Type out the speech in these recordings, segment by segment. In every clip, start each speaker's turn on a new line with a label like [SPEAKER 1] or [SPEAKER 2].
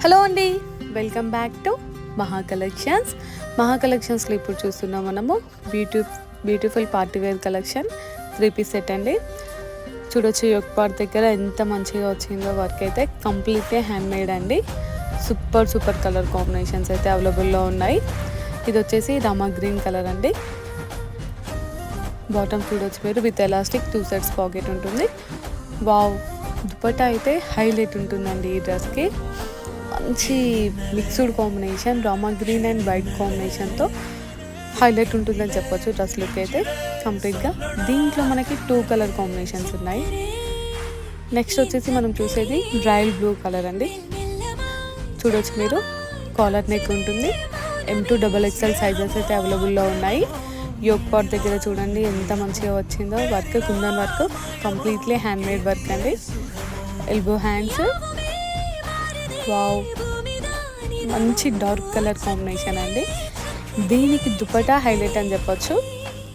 [SPEAKER 1] Hello అండి, welcome back to Maha collections. Maha కలెక్షన్స్లో ఇప్పుడు చూస్తున్నాం మనము beautiful party wear collection 3 piece set అండి. చూడొచ్చు యోక్ పార్ట్ దగ్గర ఎంత మంచిగా వచ్చిందో వర్క్ అయితే. కంప్లీట్లీ హ్యాండ్ మేడ్ అండి. సూపర్ కలర్ కాంబినేషన్స్ అయితే అవైలబుల్లో ఉన్నాయి. ఇది వచ్చేసి రామా గ్రీన్ కలర్ అండి. బాటమ్ చూడొచ్చు మీరు, విత్ ఎలాస్టిక్ 2 సైడ్స్ పాకెట్ ఉంటుంది. వావ్, దుపట్టా అయితే హైలైట్ ఉంటుందండి. ఈ డ్రెస్కి మంచి mixed combination, Rama green and white కాంబినేషన్తో హైలైట్ ఉంటుందని చెప్పొచ్చు. డ్రెస్ లుక్ అయితే కంప్లీట్గా. దీంట్లో మనకి 2 కలర్ కాంబినేషన్స్ ఉన్నాయి. నెక్స్ట్ వచ్చేసి మనం చూసేది రాయల్ బ్లూ కలర్ అండి. చూడొచ్చు మీరు, కాలర్ నెక్ ఉంటుంది. M2 XXL సైజెస్ అయితే అవైలబుల్లో ఉన్నాయి. యోక్ పార్ట్ దగ్గర చూడండి ఎంత మంచిగా వచ్చిందో work, kundan work, completely hand made work అండి. ఎల్బో హ్యాండ్స్, వావ్, మంచి డార్క్ కలర్ కాంబినేషన్ అండి. దీనికి దుపట్టా హైలైట్ అని చెప్పొచ్చు.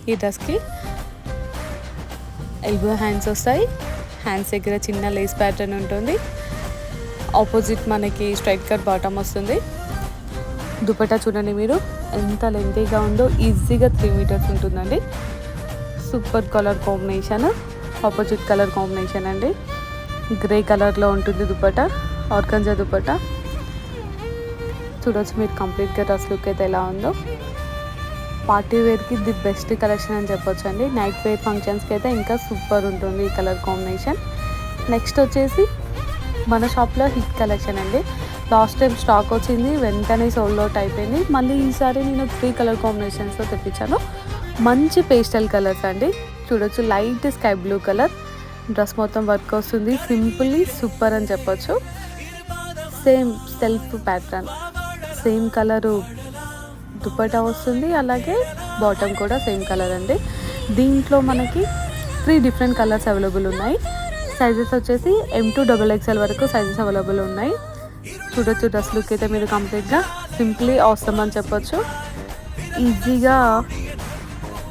[SPEAKER 1] ఈ డ్రెస్కి ఎల్బో హ్యాండ్స్ వస్తాయి. హ్యాండ్స్ దగ్గర చిన్న లేస్ ప్యాటర్న్ ఉంటుంది. ఆపోజిట్ మనకి స్ట్రైట్ కట్ బాటమ్ వస్తుంది. దుపట్టా చూడండి మీరు ఎంత లెంతీగా ఉందో, ఈజీగా 3 మీటర్స్ ఉంటుందండి. Super colour combination, opposite colour combination అండి. గ్రే కలర్లో ఉంటుంది దుపట్టా, ఆర్గంజా దుపట్టా. చూడొచ్చు మీరు కంప్లీట్గా డ్రెస్ లుక్ అయితే ఎలా ఉందో. పార్టీ వేర్కి ది బెస్ట్ కలెక్షన్ అని చెప్పొచ్చు అండి. నైట్ వేర్ ఫంక్షన్స్కి అయితే ఇంకా సూపర్ ఉంటుంది ఈ కలర్ కాంబినేషన్. నెక్స్ట్ వచ్చేసి మన షాప్లో హిట్ కలెక్షన్ అండి. లాస్ట్ టైం స్టాక్ వచ్చింది, వెంటనే సోల్డ్ అవుట్ అయిపోయింది. మళ్ళీ ఈసారి నేను 3 కలర్ కాంబినేషన్స్తో తెప్పించాను. మంచి పేస్టల్ కలర్స్ అండి. చూడొచ్చు light sky blue colour. Dress మొత్తం వర్క్ వస్తుంది. సింపుల్లీ సూపర్ అని చెప్పొచ్చు. Same self pattern, same colour dupatta వస్తుంది. అలాగే బాటమ్ కూడా సేమ్ కలర్ అండి. దీంట్లో మనకి 3 డిఫరెంట్ కలర్స్ అవైలబుల్ ఉన్నాయి. సైజెస్ వచ్చేసి M2 XXL వరకు సైజెస్ అవైలబుల్ ఉన్నాయి. చూడొచ్చు డ్రెస్ లుక్ అయితే మీరు కంప్లీట్గా సింప్లీ అవసరం అని చెప్పొచ్చు. ఈజీగా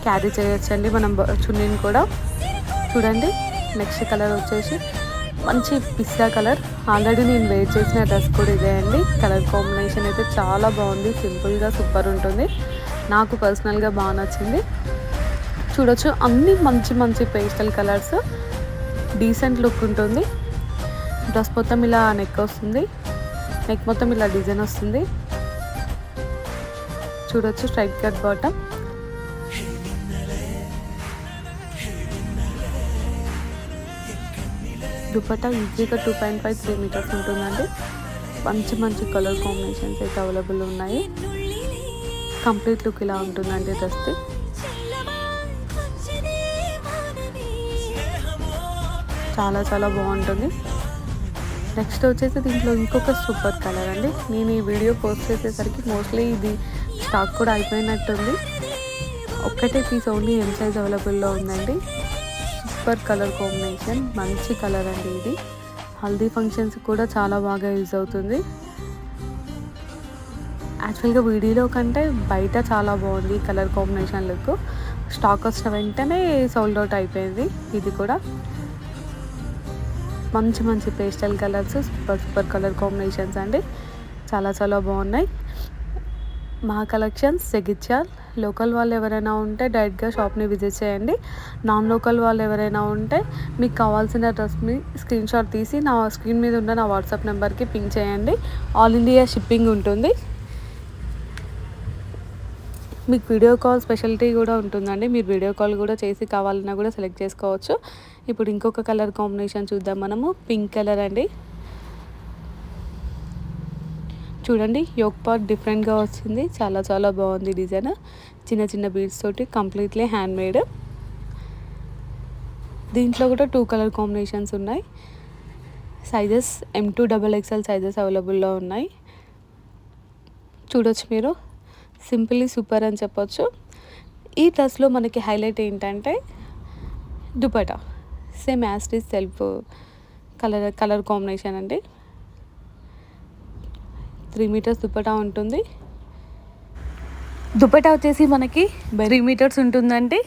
[SPEAKER 1] క్యారీ చేయొచ్చండి మనం చున్నీని కూడా. చూడండి నెక్స్ట్ కలర్ వచ్చేసి మంచి పిస్తా కలర్. ఆల్రెడీ నేను వేర్ చేసిన డ్రెస్ కూడా ఇదే అండి. కలర్ కాంబినేషన్ అయితే చాలా బాగుంది. సింపుల్గా సూపర్ ఉంటుంది. నాకు పర్సనల్గా బాగా నచ్చింది. చూడొచ్చు అన్నీ మంచి పేస్టల్ కలర్స్, డీసెంట్ లుక్ ఉంటుంది. డ్రెస్ మొత్తం ఇలా నెక్ వస్తుంది. నెక్ మొత్తం ఇలా డిజైన్ వస్తుంది. చూడొచ్చు స్ట్రైట్ కట్ బాటమ్. దుపట్టా ఈజీగా 2.5-3 మీటర్స్ ఉంటుందండి. మంచి కలర్ కాంబినేషన్స్ అయితే అవైలబుల్ ఉన్నాయి. కంప్లీట్ లుక్ ఇలా ఉంటుందండి డ్రెస్ది. చాలా బాగుంటుంది. నెక్స్ట్ వచ్చేసి దీంట్లో ఇంకొక సూపర్ కలర్ అండి. నేను ఈ వీడియో పోస్ట్ చేసేసరికి మోస్ట్లీ ఇది స్టాక్ కూడా అయిపోయినట్టుంది. ఒక్కటే పీస్ ఓన్లీ M సైజ్ అవైలబుల్లో ఉందండి. సూపర్ కలర్ కాంబినేషన్, మంచి కలర్ అండి ఇది. హల్దీ ఫంక్షన్స్ కూడా చాలా బాగా యూజ్ అవుతుంది. యాక్చువల్గా వీడియోలో కంటే బయట చాలా బాగుంది కలర్ కాంబినేషన్ లుక్. స్టాక్ వచ్చిన వెంటనే సోల్డ్ అవుట్ అయిపోయింది. ఇది కూడా మంచి pastel colours, super colour combinations అండి. చాలా బాగున్నాయి. మా కలెక్షన్స్ జగిత్యాల్. లోకల్ వాళ్ళు ఎవరైనా ఉంటే డైరెక్ట్గా షాప్ని విజిట్ చేయండి. నాన్ లోకల్ వాళ్ళు ఎవరైనా ఉంటే మీకు కావాల్సిన డ్రెస్ని స్క్రీన్ షాట్ తీసి నా స్క్రీన్ మీద ఉన్న నా వాట్సాప్ నెంబర్కి పింక్ చేయండి. ఆల్ ఇండియా షిప్పింగ్ ఉంటుంది. మీకు వీడియో కాల్ స్పెషాలిటీ కూడా ఉంటుందండి. మీరు వీడియో కాల్ కూడా చేసి కావాలన్నా కూడా సెలెక్ట్ చేసుకోవచ్చు. ఇప్పుడు ఇంకొక కలర్ కాంబినేషన్ చూద్దాం మనము. పింక్ కలర్ అండి. చూడండి యోక్ పార్ట్ డిఫరెంట్గా వచ్చింది. చాలా బాగుంది డిజైన్. చిన్న బీడ్స్ తోటి కంప్లీట్లీ హ్యాండ్ మేడ్. దీంట్లో కూడా 2 కలర్ కాంబినేషన్స్ ఉన్నాయి. సైజెస్ M2 XXL సైజెస్ అవైలబుల్లో ఉన్నాయి. చూడొచ్చు మీరు, సింపుల్లీ సూపర్ అని చెప్పొచ్చు. ఈ డ్రెస్లో మనకి హైలైట్ ఏంటంటే దుపట్టా సేమ్ యాస్టీస్ సెల్ఫ్ కలర్ కాంబినేషన్ అండి. 3 మీటర్స్ దుపట్టా ఉంటుంది. దుపట్టా వచ్చేసి మనకి 3 మీటర్స్ ఉంటుందండి.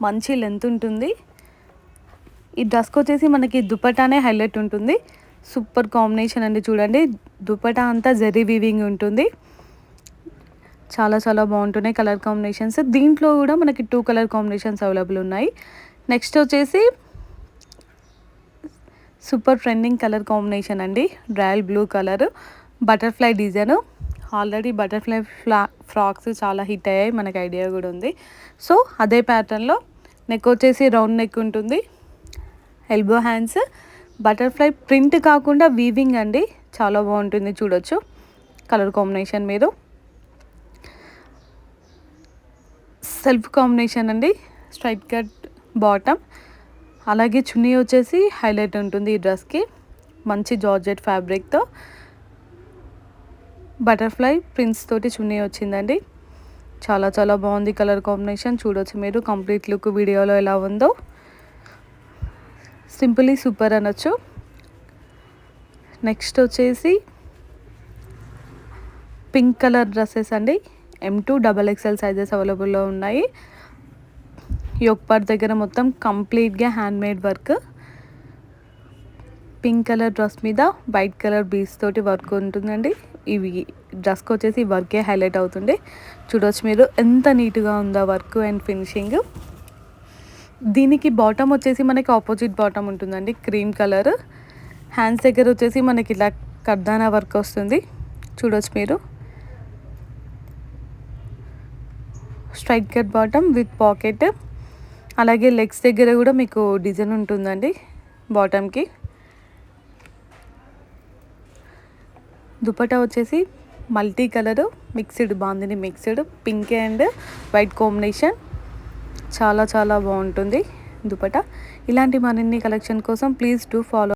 [SPEAKER 1] మంచి లెంత్ ఉంటుంది. ఈ డ్రెస్కి వచ్చేసి మనకి దుపట్టానే హైలైట్ ఉంటుంది. సూపర్ కాంబినేషన్ అండి. చూడండి దుపట్టా అంతా జరీ వీవింగ్ ఉంటుంది. చాలా చాలా బాగుంటున్నాయి కలర్ కాంబినేషన్స్. దీంట్లో కూడా మనకి 2 కలర్ కాంబినేషన్స్ అవైలబుల్ ఉన్నాయి. నెక్స్ట్ వచ్చేసి సూపర్ ట్రెండింగ్ కలర్ కాంబినేషన్ అండి. Royal blue colour butterfly design. Already butterfly frocks చాలా హిట్ అయ్యాయి, మనకు ఐడియా కూడా ఉంది. సో అదే ప్యాటర్న్లో నెక్ వచ్చేసి రౌండ్ నెక్ ఉంటుంది. ఎల్బో హ్యాండ్స్, బటర్ఫ్లై ప్రింట్ కాకుండా వీవింగ్ అండి, చాలా బాగుంటుంది. చూడొచ్చు కలర్ కాంబినేషన్ మీరు. సెల్ఫ్ కాంబినేషన్ అండి, స్ట్రైట్ కట్ బాటమ్. అలాగే చున్నీ వచ్చేసి హైలైట్ ఉంటుంది ఈ డ్రెస్కి. మంచి జార్జెట్ ఫ్యాబ్రిక్తో బటర్ఫ్లై ప్రింట్స్ తోటి చున్నీ వచ్చిందండి. చాలా చాలా బాగుంది కలర్ కాంబినేషన్. చూడొచ్చు మీరు కంప్లీట్ లుక్ వీడియోలో ఎలా ఉందో. సింపుల్లీ సూపర్ అనొచ్చు. నెక్స్ట్ వచ్చేసి పింక్ కలర్ డ్రెస్సెస్ అండి. M2 XXL సైజెస్ అవైలబుల్లో ఉన్నాయి. యోక్ పార్ట్ దగ్గర మొత్తం కంప్లీట్గా hand made work. Pink colour dress మీద వైట్ కలర్ బీడ్స్ తోటి వర్క్ ఉంటుందండి. ఇవి డ్రెస్కి వచ్చేసి వర్కే హైలైట్ అవుతుంది. చూడవచ్చు మీరు ఎంత నీట్గా ఉందో వర్క్ అండ్ ఫినిషింగ్. దీనికి బాటమ్ వచ్చేసి మనకి ఆపోజిట్ బాటమ్ ఉంటుందండి, క్రీమ్ కలర్. హ్యాండ్స్ దగ్గర వచ్చేసి మనకి ఇలా కర్దానా వర్క్ వస్తుంది. చూడవచ్చు మీరు. Straight cut bottom with pocket. అలాగే లెగ్స్ దగ్గర కూడా మీకు డిజైన్ ఉంటుందండి బాటమ్కి. దుపట్టా వచ్చేసి multi colour mixed, bandhani mixed pink and white combination. చాలా చాలా బాగుంటుంది దుపట్టా. ఇలాంటి మరిన్ని కలెక్షన్ కోసం ప్లీజ్ డూ ఫాలో